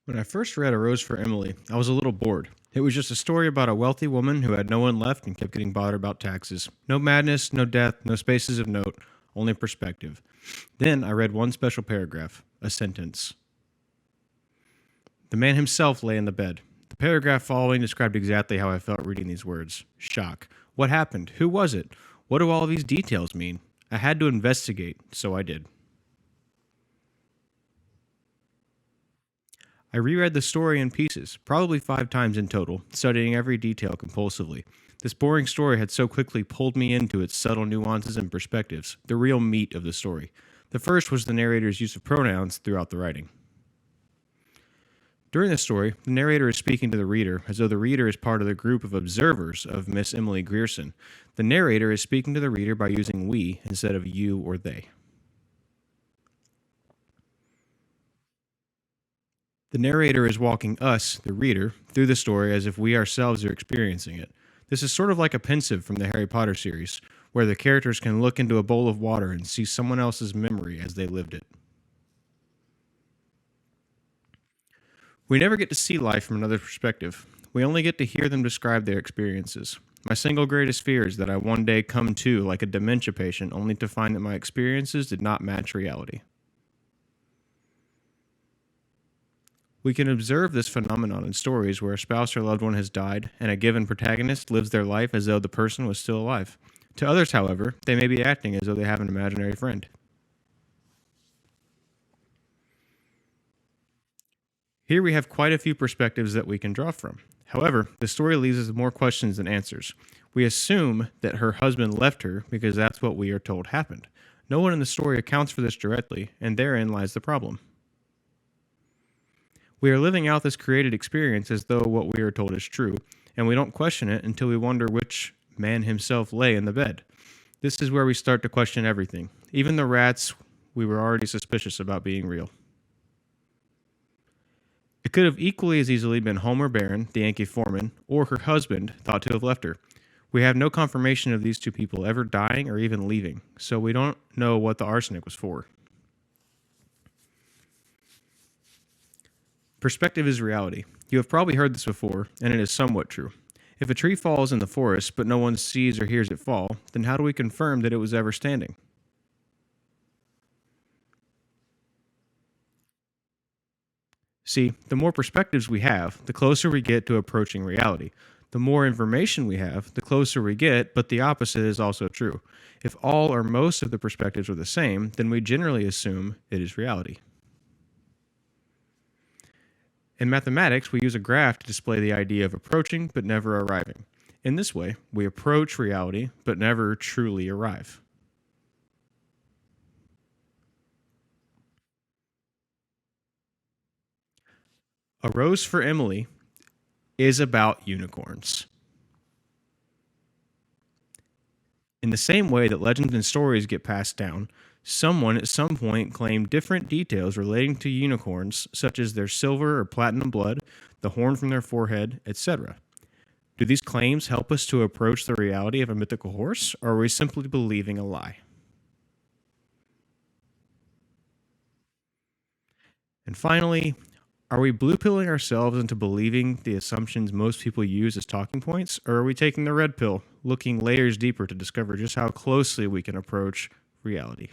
When I first read A Rose for Emily, I was a little bored. It was just a story about a wealthy woman who had no one left and kept getting bothered about taxes. No madness, no death, no spaces of note, only perspective. Then I read one special paragraph, a sentence. The man himself lay in the bed. The paragraph following described exactly how I felt reading these words. Shock. What happened? Who was it? What do all these details mean? I had to investigate, so I did. I reread the story in pieces, probably 5 times in total, studying every detail compulsively. This boring story had so quickly pulled me into its subtle nuances and perspectives, the real meat of the story. The first was the narrator's use of pronouns throughout the writing. During the story, the narrator is speaking to the reader as though the reader is part of the group of observers of Miss Emily Grierson. The narrator is speaking to the reader by using we instead of you or they. The narrator is walking us, the reader, through the story as if we ourselves are experiencing it. This is sort of like a pensive from the Harry Potter series, where the characters can look into a bowl of water and see someone else's memory as they lived it. We never get to see life from another perspective. We only get to hear them describe their experiences. My single greatest fear is that I one day come to like a dementia patient only to find that my experiences did not match reality. We can observe this phenomenon in stories where a spouse or loved one has died and a given protagonist lives their life as though the person was still alive. To others, however, they may be acting as though they have an imaginary friend. Here we have quite a few perspectives that we can draw from. However, the story leaves us with more questions than answers. We assume that her husband left her because that's what we are told happened. No one in the story accounts for this directly, and therein lies the problem. We are living out this created experience as though what we are told is true, and we don't question it until we wonder which man himself lay in the bed. This is where we start to question everything, even the rats we were already suspicious about being real. It could have equally as easily been Homer Barron, the Yankee foreman, or her husband, thought to have left her. We have no confirmation of these two people ever dying or even leaving, so we don't know what the arsenic was for. Perspective is reality. You have probably heard this before, and it is somewhat true. If a tree falls in the forest, but no one sees or hears it fall, then how do we confirm that it was ever standing? See, the more perspectives we have, the closer we get to approaching reality. The more information we have, the closer we get, but the opposite is also true. If all or most of the perspectives are the same, then we generally assume it is reality. In mathematics, we use a graph to display the idea of approaching but never arriving. In this way, we approach reality but never truly arrive. A Rose for Emily is about unicorns. In the same way that legends and stories get passed down, someone at some point claimed different details relating to unicorns, such as their silver or platinum blood, the horn from their forehead, etc. Do these claims help us to approach the reality of a mythical horse, or are we simply believing a lie? And finally, are we blue pilling ourselves into believing the assumptions most people use as talking points, or are we taking the red pill, looking layers deeper to discover just how closely we can approach reality?